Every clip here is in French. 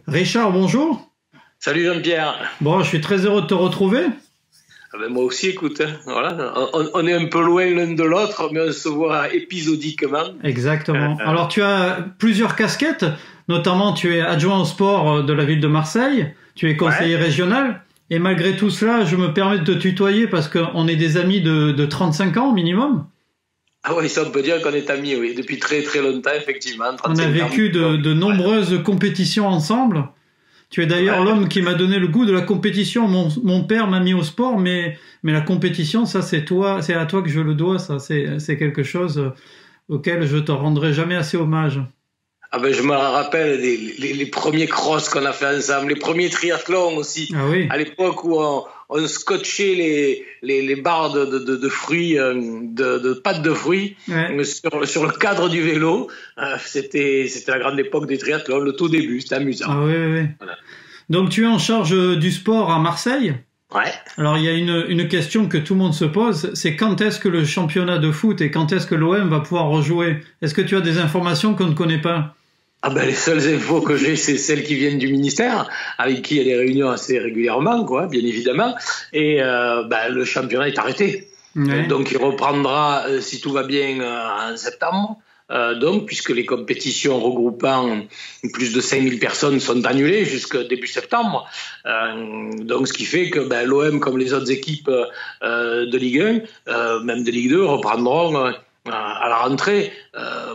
Richard, bonjour. Salut Jean-Pierre. Bon, je suis très heureux de te retrouver. Ah ben moi aussi, écoute, hein, voilà. On est un peu loin l'un de l'autre, mais on se voit épisodiquement. Exactement. Alors, tu as plusieurs casquettes, notamment tu es adjoint au sport de la ville de Marseille, tu es conseiller Ouais. régional, et malgré tout cela, je me permets de te tutoyer parce qu'on est des amis de 35 ans minimum. Ah oui, ça on peut dire qu'on est amis, oui, depuis très très longtemps, effectivement, On a 35 ans. vécu de Ouais. nombreuses compétitions ensemble. Tu es d'ailleurs Ouais. l'homme qui m'a donné le goût de la compétition. Mon père m'a mis au sport, mais la compétition, ça c'est toi, c'est à toi que je le dois. Ça, c'est quelque chose auquel je te rendrai jamais assez hommage. Ah ben je me rappelle les premiers crosses qu'on a fait ensemble, les premiers triathlons aussi, Ah oui, à l'époque où on scotchait les barres de fruits, de pâtes de fruits ouais. sur le cadre du vélo. C'était la grande époque des triathlons, le tout début, c'était amusant. Ah oui, oui, oui. Voilà. Donc tu es en charge du sport à Marseille. Ouais. Alors il y a une question que tout le monde se pose, c'est quand est-ce que le championnat de foot et quand est-ce que l'OM va pouvoir rejouer? Est-ce que tu as des informations qu'on ne connaît pas? Ah ben, les seules infos que j'ai, c'est celles qui viennent du ministère, avec qui il y a des réunions assez régulièrement, quoi, bien évidemment. Et ben, le championnat est arrêté. Ouais. Donc il reprendra, si tout va bien, en septembre. Donc, puisque les compétitions regroupant plus de 5000 personnes sont annulées jusqu'au début septembre. Donc, ce qui fait que ben, l'OM, comme les autres équipes de Ligue 1, même de Ligue 2, reprendront à la rentrée.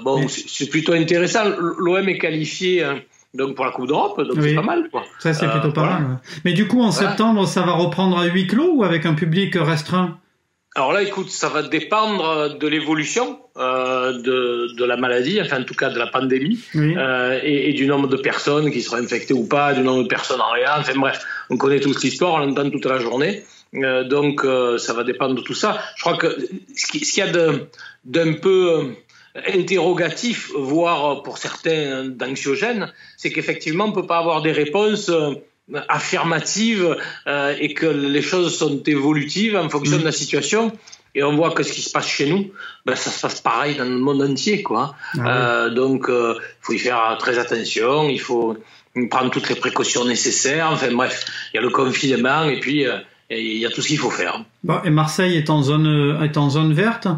Bon, Mais- c'est plutôt intéressant. L'OM est qualifié donc pour la Coupe d'Europe, donc c'est oui, pas mal, quoi. ça c'est plutôt pas Voilà. mal. Ouais. Mais du coup en Voilà. septembre, ça va reprendre à huis clos ou avec un public restreint? Alors là, écoute, ça va dépendre de l'évolution de la maladie, enfin en tout cas de la pandémie, Oui. et du nombre de personnes qui seront infectées ou pas, du nombre de personnes en réa. Enfin bref, on connaît toute l'histoire, on l'entend toute la journée. Donc ça va dépendre de tout ça. Je crois que ce qu'il y a d'un peu interrogatif, voire pour certains d'anxiogène, c'est qu'effectivement on ne peut pas avoir des réponses affirmatives et que les choses sont évolutives en fonction de la situation. Et on voit que ce qui se passe chez nous, ben, ça se passe pareil dans le monde entier, quoi. Ah Donc, faut y faire très attention. Il faut prendre toutes les précautions nécessaires. Enfin bref, il y a le confinement et puis il y a tout ce qu'il faut faire. bon, et Marseille est en zone verte?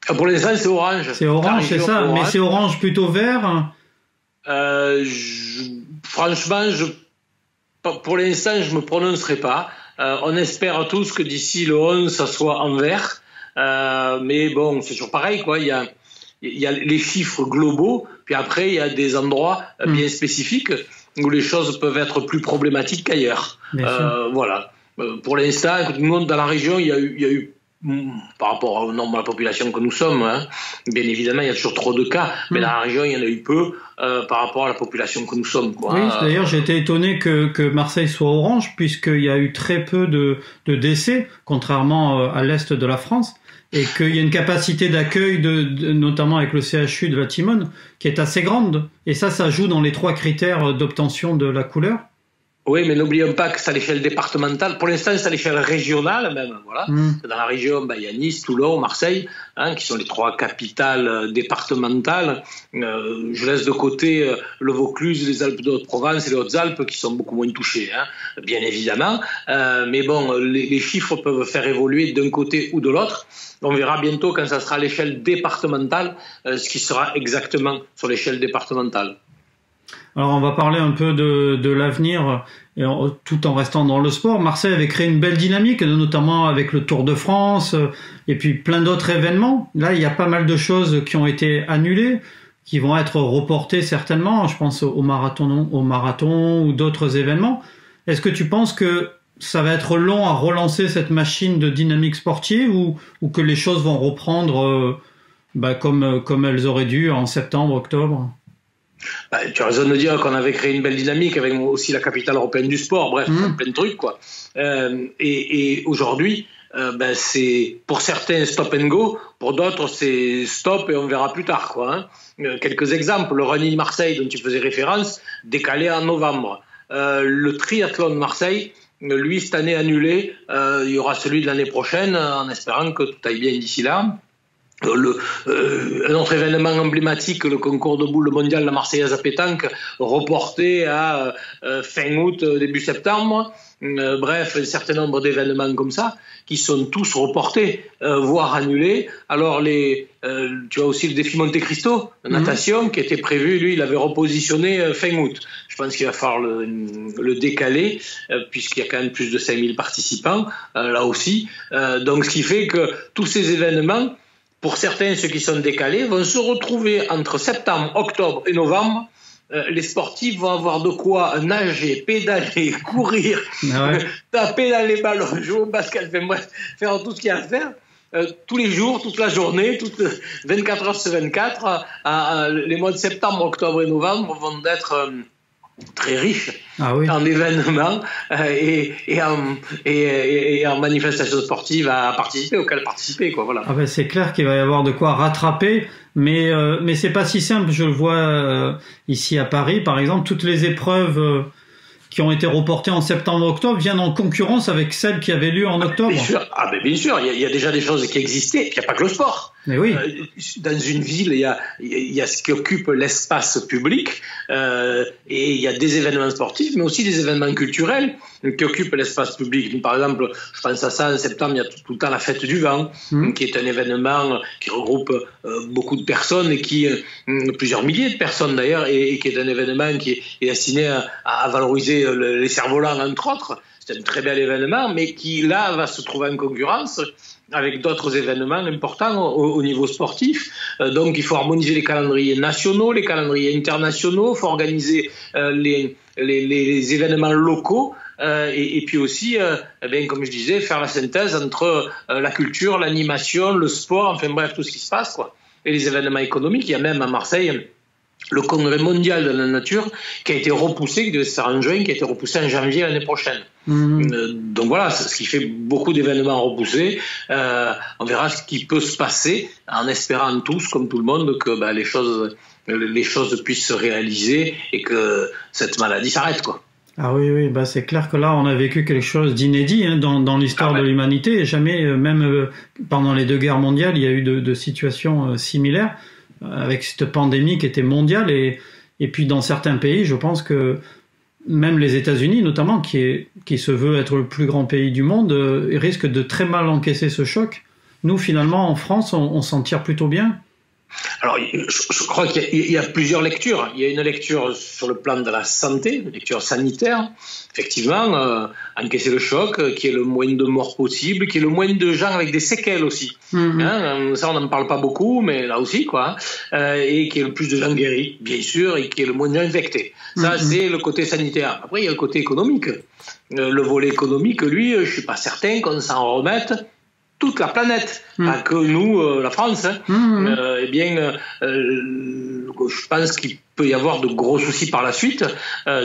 Pour l'instant, c'est orange. C'est orange, c'est ça, mais Orange. c'est orange plutôt vert. Franchement, pour l'instant, je me prononcerai pas. On espère tous que d'ici le 11, ça soit en vert. Mais bon, c'est toujours pareil, quoi. Il y a les chiffres globaux, puis après, il y a des endroits bien spécifiques où les choses peuvent être plus problématiques qu'ailleurs. Bien sûr. Voilà. Pour l'instant, écoute, nous, dans la région, il y a eu par rapport au nombre de la population que nous sommes, hein, bien évidemment, il y a toujours trop de cas, mais dans la région, il y en a eu peu par rapport à la population que nous sommes, quoi. Oui, d'ailleurs, j'ai été étonné que Marseille soit orange, puisqu'il y a eu très peu de décès, contrairement à l'est de la France, et qu'il y a une capacité d'accueil, notamment avec le CHU de la Timone, qui est assez grande. Et ça joue dans les 3 critères d'obtention de la couleur. Oui, mais n'oublions pas que c'est à l'échelle départementale. Pour l'instant, c'est à l'échelle régionale même. Voilà. Dans la région, il y a Nice, Toulon, Marseille, hein, qui sont les 3 capitales départementales. Je laisse de côté le Vaucluse, les Alpes de Haute-Provence et les Hautes-Alpes, qui sont beaucoup moins touchées, hein, bien évidemment. Mais bon, les chiffres peuvent faire évoluer d'un côté ou de l'autre. On verra bientôt quand ça sera à l'échelle départementale, ce qui sera exactement sur l'échelle départementale. Alors on va parler un peu de l'avenir, tout en restant dans le sport. Marseille avait créé une belle dynamique, notamment avec le Tour de France, et puis plein d'autres événements. Là, il y a pas mal de choses qui ont été annulées, qui vont être reportées certainement. Je pense au marathon ou d'autres événements. Est-ce que tu penses que ça va être long à relancer cette machine de dynamique sportive ou que les choses vont reprendre comme elles auraient dû en septembre, octobre? Tu as raison de dire qu'on avait créé une belle dynamique avec aussi la capitale européenne du sport, bref, plein de trucs, quoi. Et aujourd'hui, c'est pour certains stop and go, pour d'autres c'est stop et on verra plus tard, quoi. Hein. Quelques exemples, le Running Marseille dont tu faisais référence, décalé en novembre. Le triathlon de Marseille, lui, cette année annulé, il y aura celui de l'année prochaine, en espérant que tout aille bien d'ici là. Un autre événement emblématique, le concours de boules mondial, la Marseillaise à pétanque, reporté à fin août, début septembre. Bref, un certain nombre d'événements comme ça qui sont tous reportés, voire annulés. Alors, tu as aussi le défi Monte Cristo, natation, qui était prévu, lui, il avait repositionné fin août. Je pense qu'il va falloir le décaler, puisqu'il y a quand même plus de 5000 participants, là aussi. Donc, ce qui fait que tous ces événements, pour certains, ceux qui sont décalés, vont se retrouver entre septembre, octobre et novembre. Les sportifs vont avoir de quoi nager, pédaler, courir, taper dans les ballons, jouer au basket, faire tout ce qu'il y a à faire. Tous les jours, toute la journée, 24 heures sur 24, les mois de septembre, octobre et novembre vont être très riches en événements et en manifestations sportives auxquelles participer, quoi, voilà. C'est clair qu'il va y avoir de quoi rattraper, mais c'est pas si simple. Je le vois ici à Paris, par exemple, toutes les épreuves qui ont été reportées en septembre-octobre viennent en concurrence avec celles qui avaient lieu en octobre. Bien sûr, il y a déjà des choses qui existaient, il n'y a pas que le sport. Mais oui. Dans une ville, il y a ce qui occupe l'espace public, et il y a des événements sportifs, mais aussi des événements culturels qui occupent l'espace public. Par exemple, je pense à ça, en septembre, il y a tout le temps la fête du vent, qui est un événement qui regroupe beaucoup de personnes, et plusieurs milliers de personnes d'ailleurs, et qui est un événement qui est destiné à valoriser les cerfs-volants, entre autres. C'est un très bel événement, mais qui, là, va se trouver en concurrence avec d'autres événements importants au niveau sportif. Donc, il faut harmoniser les calendriers nationaux, les calendriers internationaux, il faut organiser les événements locaux, et puis aussi, comme je disais, faire la synthèse entre la culture, l'animation, le sport, enfin bref, tout ce qui se passe, quoi. Et les événements économiques. Il y a même à Marseille le congrès mondial de la nature qui a été repoussé, qui devait se faire en juin, qui a été repoussé en janvier l'année prochaine. Donc voilà, ce qui fait beaucoup d'événements repoussés. On verra ce qui peut se passer, en espérant tous, comme tout le monde, que les choses puissent se réaliser et que cette maladie s'arrête, quoi. Oui, c'est clair que là, on a vécu quelque chose d'inédit dans l'histoire de l'humanité. Et jamais, même pendant les 2 guerres mondiales, il y a eu de situations similaires, avec cette pandémie qui était mondiale, et puis dans certains pays, je pense que même les États-Unis notamment, qui se veut être le plus grand pays du monde, risquent de très mal encaisser ce choc. Nous, finalement, en France, on s'en tire plutôt bien. Alors, je crois qu'il y a plusieurs lectures. Il y a une lecture sur le plan de la santé, une lecture sanitaire. Effectivement, encaisser le choc, qu'il y ait le moins de morts possible, qu'il y ait le moins de gens avec des séquelles aussi. Ça, on n'en parle pas beaucoup, mais là aussi, quoi. Et qu'il y ait le plus de gens guéris, bien sûr, et qu'il y ait le moins de gens infectés. Ça, c'est le côté sanitaire. Après, il y a le côté économique. Le volet économique, lui, je suis pas certain qu'on s'en remette toute la planète, pas que nous, la France. Je pense qu'il peut y avoir de gros soucis par la suite,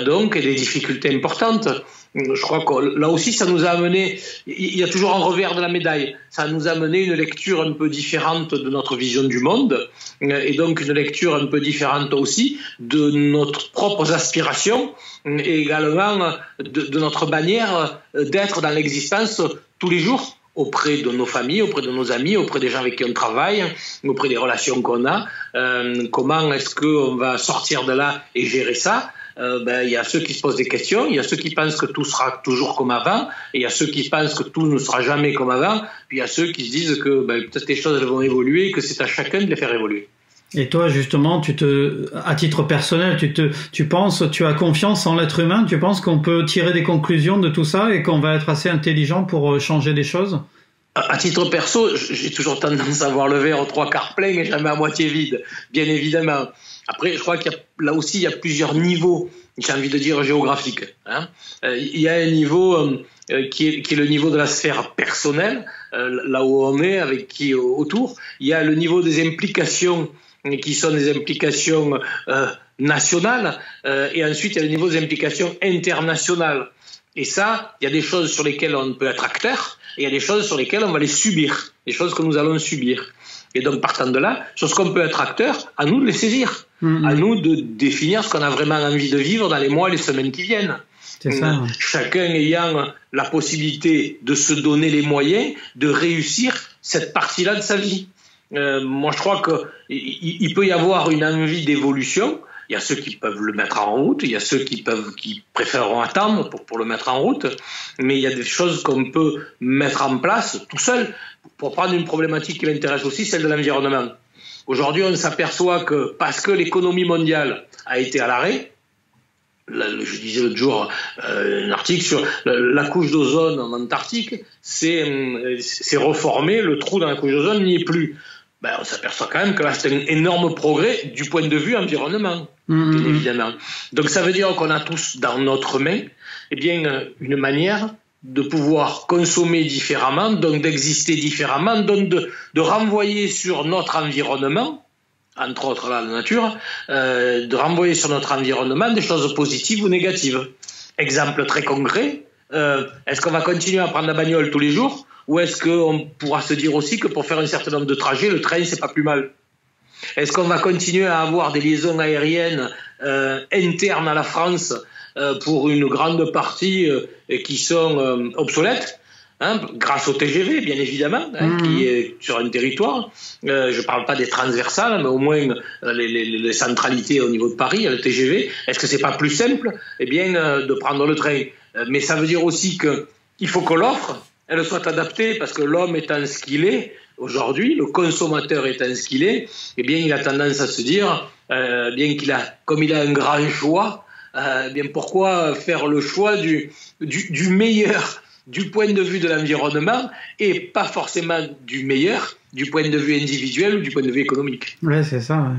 donc, et des difficultés importantes. Je crois que là aussi, ça nous a amené, il y a toujours un revers de la médaille, ça nous a amené une lecture un peu différente de notre vision du monde, et donc une lecture un peu différente aussi de notre propres aspirations, et également de notre manière d'être dans l'existence tous les jours, auprès de nos familles, auprès de nos amis, auprès des gens avec qui on travaille, auprès des relations qu'on a. Comment est-ce qu'on va sortir de là et gérer ça? Il y a ceux qui se posent des questions, il y a ceux qui pensent que tout sera toujours comme avant, et il y a ceux qui pensent que tout ne sera jamais comme avant, puis il y a ceux qui se disent que peut-être les choses vont évoluer et que c'est à chacun de les faire évoluer. Et toi, justement, à titre personnel, tu as confiance en l'être humain? Tu penses qu'on peut tirer des conclusions de tout ça et qu'on va être assez intelligent pour changer des choses? À titre perso, j'ai toujours tendance à voir le verre aux 3/4 plein et jamais à moitié vide, bien évidemment. Après, je crois là aussi, il y a plusieurs niveaux, j'ai envie de dire géographiques. Il y a un niveau qui est le niveau de la sphère personnelle, là où on est, avec qui autour. Il y a le niveau des implications, qui sont des implications nationales, et ensuite il y a le niveau des implications internationales. Et ça, il y a des choses sur lesquelles on peut être acteur, et il y a des choses sur lesquelles on va les subir, des choses que nous allons subir. Et donc, partant de là, sur ce qu'on peut être acteur, à nous de les saisir, à nous de définir ce qu'on a vraiment envie de vivre dans les mois et les semaines qui viennent. C'est ça. Chacun ayant la possibilité de se donner les moyens de réussir cette partie-là de sa vie. moi je crois qu'il peut y avoir une envie d'évolution. Il y a ceux qui peuvent le mettre en route, il y a ceux qui préféreront attendre pour le mettre en route, mais il y a des choses qu'on peut mettre en place tout seul. Pour prendre une problématique qui m'intéresse aussi, celle de l'environnement. Aujourd'hui, on s'aperçoit que parce que l'économie mondiale a été à l'arrêt, je disais l'autre jour un article sur la couche d'ozone en Antarctique, c'est reformé, le trou dans la couche d'ozone n'y est plus. On s'aperçoit quand même que là, c'est un énorme progrès du point de vue environnement, bien évidemment. Donc ça veut dire qu'on a tous dans notre main une manière de pouvoir consommer différemment, donc d'exister différemment, donc de renvoyer sur notre environnement, entre autres la nature, de renvoyer sur notre environnement des choses positives ou négatives. Exemple très concret, est-ce qu'on va continuer à prendre la bagnole tous les jours, ou est-ce qu'on pourra se dire aussi que pour faire un certain nombre de trajets, le train, c'est pas plus mal? Est-ce qu'on va continuer à avoir des liaisons aériennes internes à la France pour une grande partie qui sont obsolètes, grâce au TGV, bien évidemment, qui est sur un territoire. Je ne parle pas des transversales, mais au moins les centralités au niveau de Paris, le TGV. Est-ce que c'est pas plus simple de prendre le train? Mais ça veut dire aussi qu'il faut que l'offre, elle soit adaptée, parce que l'homme étant ce qu'il est, aujourd'hui, le consommateur étant ce qu'il est, il a tendance à se dire, comme il a un grand choix, pourquoi faire le choix du meilleur du point de vue de l'environnement et pas forcément du meilleur du point de vue individuel ou du point de vue économique? Ouais, c'est ça,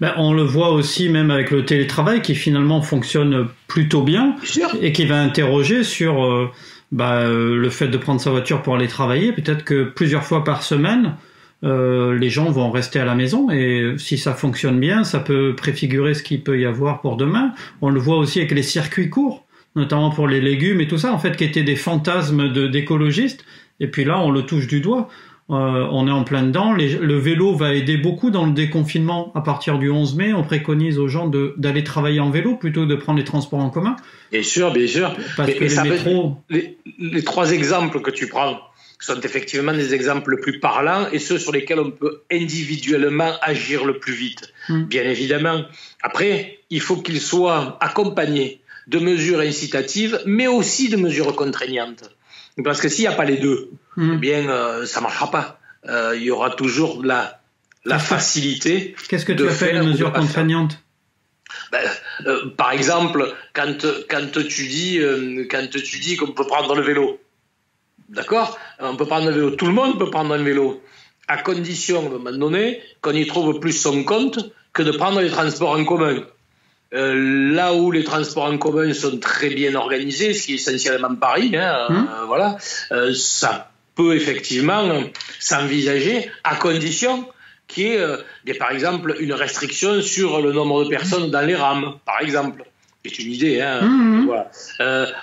ouais. On le voit aussi même avec le télétravail qui finalement fonctionne plutôt bien et qui va interroger sur le fait de prendre sa voiture pour aller travailler. Peut-être que plusieurs fois par semaine, les gens vont rester à la maison et si ça fonctionne bien, ça peut préfigurer ce qu'il peut y avoir pour demain. On le voit aussi avec les circuits courts, notamment pour les légumes et tout ça, en fait, qui étaient des fantasmes d'écologistes. Et puis là, on le touche du doigt. On est en plein dedans. Le vélo va aider beaucoup dans le déconfinement. À partir du 11 mai, on préconise aux gens d'aller travailler en vélo plutôt que de prendre les transports en commun. Bien sûr, bien sûr. Parce que les métros... Les trois exemples que tu prends sont effectivement des exemples les plus parlants et ceux sur lesquels on peut individuellement agir le plus vite, bien évidemment. Après, il faut qu'ils soient accompagnés de mesures incitatives, mais aussi de mesures contraignantes. Parce que s'il n'y a pas les deux, ça ne marchera pas. Il y aura toujours la facilité. Qu'est-ce que tu appelles une mesure contraignante? Par exemple, quand tu dis qu'on peut prendre le vélo, d'accord? On peut prendre le vélo. Tout le monde peut prendre un vélo, à condition, à un moment donné, qu'on y trouve plus son compte que de prendre les transports en commun. Là où les transports en commun sont très bien organisés, ce qui est essentiellement Paris, ça peut effectivement s'envisager à condition qu'il y ait, par exemple, une restriction sur le nombre de personnes dans les rames, par exemple. C'est une idée, voilà.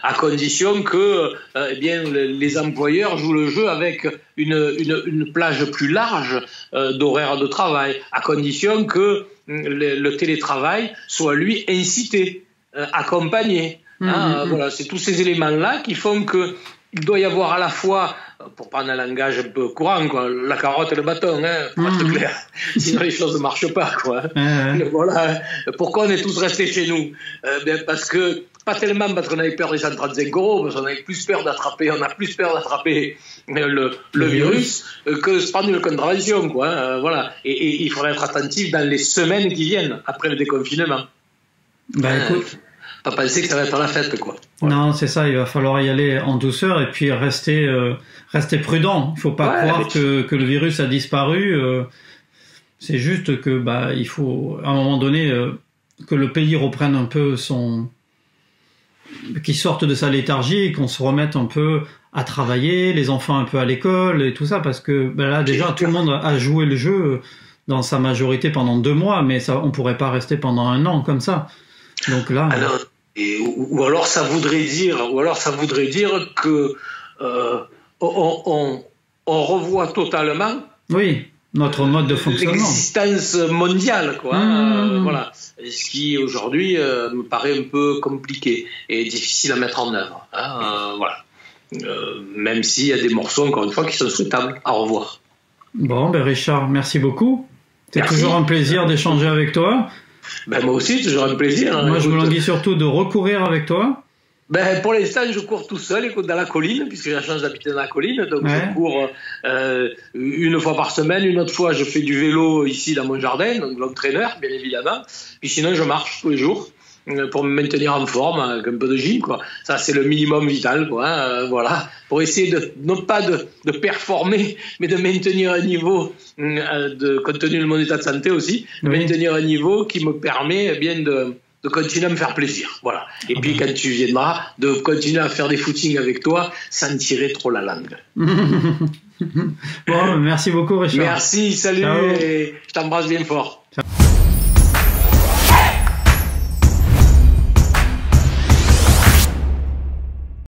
À condition que les employeurs jouent le jeu avec une plage plus large d'horaires de travail, à condition que le télétravail soit, lui, incité, accompagné. Voilà, c'est tous ces éléments-là qui font qu'il doit y avoir à la fois, pour prendre un langage un peu courant, la carotte et le bâton, pour être clair. Sinon les choses ne marchent pas, Voilà. Pourquoi on est tous restés chez nous? Pas tellement parce qu'on avait peur des 135 €, parce qu'on avait plus peur d'attraper, le virus que de se prendre une contravention, voilà. Et il faudra être attentif dans les semaines qui viennent après le déconfinement. Écoute. Pas penser que ça va être la fête, Voilà. Non, c'est ça, il va falloir y aller en douceur et puis rester prudent. Il faut pas croire que le virus a disparu. C'est juste que il faut à un moment donné que le pays reprenne un peu qu'il sorte de sa léthargie et qu'on se remette un peu à travailler, les enfants un peu à l'école et tout ça, parce que là déjà tout le monde a joué le jeu dans sa majorité pendant 2 mois, mais on pourrait pas rester pendant 1 an comme ça. Donc là. Ou alors ça voudrait dire que on revoit totalement. Oui, notre mode de fonctionnement. L'existence mondiale, voilà. Ce qui aujourd'hui me paraît un peu compliqué et difficile à mettre en œuvre. Voilà. Même s'il y a des morceaux, encore une fois, qui sont souhaitables à revoir. Bon, ben Richard, merci beaucoup. C'est toujours un plaisir d'échanger avec toi. Ben moi aussi, toujours un plaisir. Moi, je me languis surtout de recourir avec toi. Ben, pour l'instant, je cours tout seul, écoute, dans la colline, puisque j'ai la chance d'habiter dans la colline. Donc, je cours une fois par semaine. Une autre fois, je fais du vélo ici dans mon jardin, donc l'entraîneur, bien évidemment. Puis sinon, je marche tous les jours pour me maintenir en forme, avec un peu de gym, quoi. Ça, c'est le minimum vital, quoi. Hein, voilà. Pour essayer non pas de performer, mais de maintenir un niveau, compte tenu de mon état de santé aussi, de maintenir un niveau qui me permet bien de continuer à me faire plaisir, voilà. Et puis quand tu viendras, de continuer à faire des footings avec toi sans tirer trop la langue. Bon, merci beaucoup Richard. Merci, salut, et je t'embrasse bien fort.